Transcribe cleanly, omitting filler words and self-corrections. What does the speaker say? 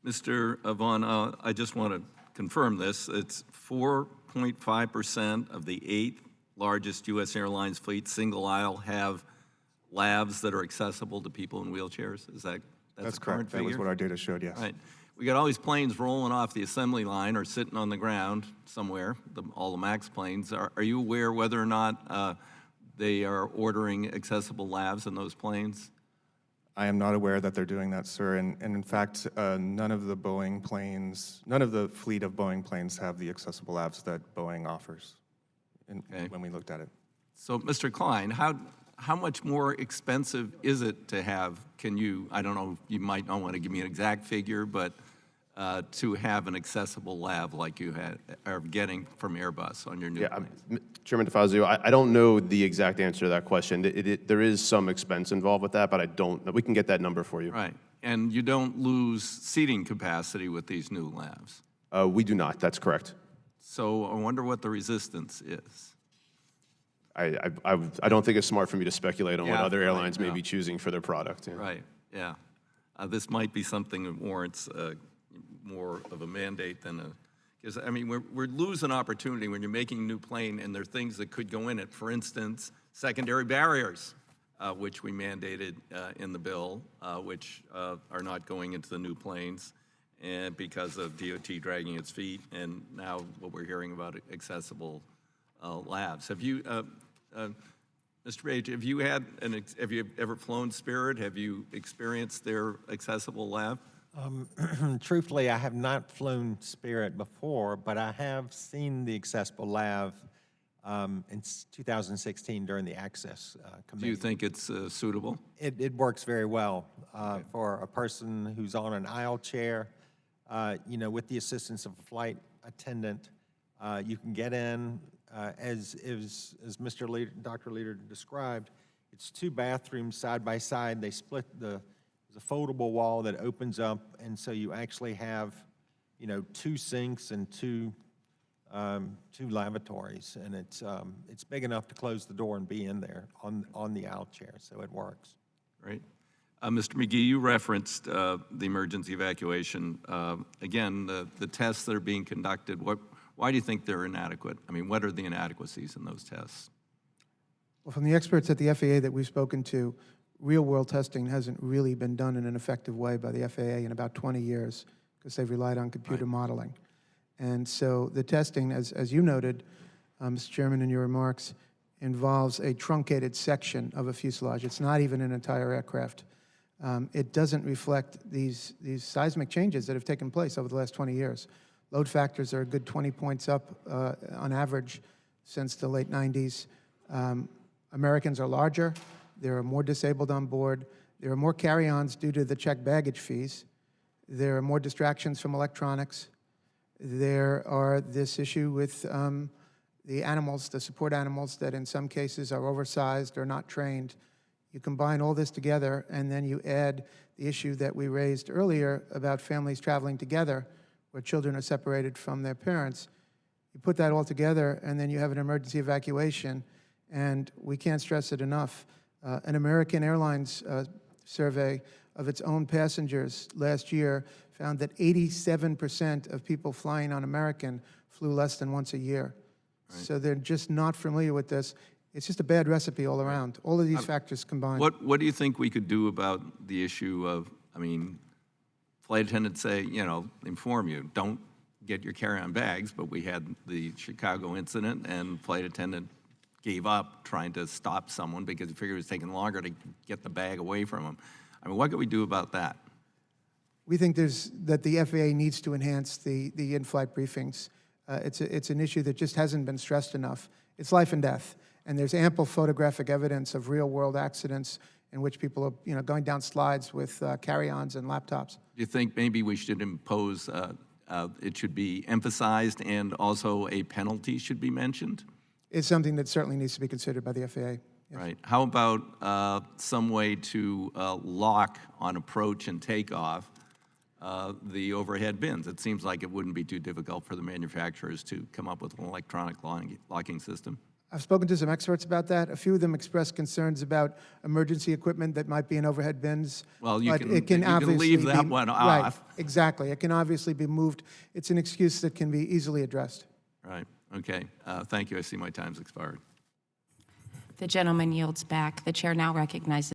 Mr. Vaughn, I just want to confirm this. It's 4.5% of the 8 largest U.S. airlines fleet single aisle have labs that are accessible to people in wheelchairs. Is that That's the current correct. That figure? was what our data showed, yes. Right. We got all these planes rolling off the assembly line or sitting on the ground somewhere, all the MAX planes. Are you aware whether or not they are ordering accessible labs in those planes? I am not aware that they're doing that, sir. And in fact, none of the fleet of Boeing planes have the accessible labs that Boeing offers when we looked at it. So, Mr. Klein, how much more expensive is it to have, I don't know, you might not want to give me an exact figure, but to have an accessible lab like you are getting from Airbus on your new planes? Chairman DeFazio, I don't know the exact answer to that question. There is some expense involved with that, but we can get that number for you. Right. And you don't lose seating capacity with these new labs? We do not. That's correct. So I wonder what the resistance is. I don't think it's smart for me to speculate on what other airlines may no. be choosing for their product. Yeah. Right, yeah. This might be something that warrants more of a mandate than a, because, I mean, we're losing opportunity when you're making a new plane and there are things that could go in it. For instance, secondary barriers, which we mandated in the bill, which are not going into the new planes and because of DOT dragging its feet, and now what we're hearing about accessible labs. Have you, Mr. Page, have you ever flown Spirit? Have you experienced their accessible lab? Truthfully, I have not flown Spirit before, but I have seen the accessible lab in 2016 during the Access Committee. Do you think it's suitable? It works very well for a person who's on an aisle chair. With the assistance of a flight attendant, you can get in. As Dr. Leader described, it's 2 bathrooms side by side. They split there's a foldable wall that opens up, and so you actually have, 2 sinks and 2 lavatories, and it's big enough to close the door and be in there on the aisle chair, so it works. Right. Mr. McGee, you referenced the emergency evacuation. Again, the tests that are being conducted, why do you think they're inadequate? I mean, what are the inadequacies in those tests? Well, from the experts at the FAA that we've spoken to, real-world testing hasn't really been done in an effective way by the FAA in about 20 years because they've relied on computer modeling. And so the testing, as you noted, Mr. Chairman, in your remarks, involves a truncated section of a fuselage. It's not even an entire aircraft. It doesn't reflect these seismic changes that have taken place over the last 20 years. Load factors are a good 20 points up on average since the late 90s. Americans are larger. There are more disabled on board. There are more carry-ons due to the checked baggage fees. There are more distractions from electronics. There are this issue with the animals, the support animals that in some cases are oversized or not trained. You combine all this together, and then you add the issue that we raised earlier about families traveling together where children are separated from their parents. You put that all together, and then you have an emergency evacuation, and we can't stress it enough. An American Airlines survey of its own passengers last year found that 87% of people flying on American flew less than once a year. Right. So they're just not familiar with this. It's just a bad recipe all around. All of these factors combined. What do you think we could do about the issue of, flight attendants say, inform you, don't get your carry-on bags, but we had the Chicago incident and flight attendant gave up trying to stop someone because he figured it was taking longer to get the bag away from him. What can we do about that? We think that the FAA needs to enhance the in-flight briefings. It's an issue that just hasn't been stressed enough. It's life and death, and there's ample photographic evidence of real-world accidents in which people are going down slides with carry-ons and laptops. Do you think maybe we should impose, it should be emphasized and also a penalty should be mentioned? It's something that certainly needs to be considered by the FAA. Yes. Right. How about some way to lock on approach and takeoff the overhead bins? It seems like it wouldn't be too difficult for the manufacturers to come up with an electronic locking system. I've spoken to some experts about that. A few of them expressed concerns about emergency equipment that might be in overhead bins. Well, you but can- it can you can obviously leave that be- one right, off. Exactly. It can obviously be moved. It's an excuse that can be easily addressed. Right, okay. Thank you, I see my time's expired. The gentleman yields back. The chair now recognizes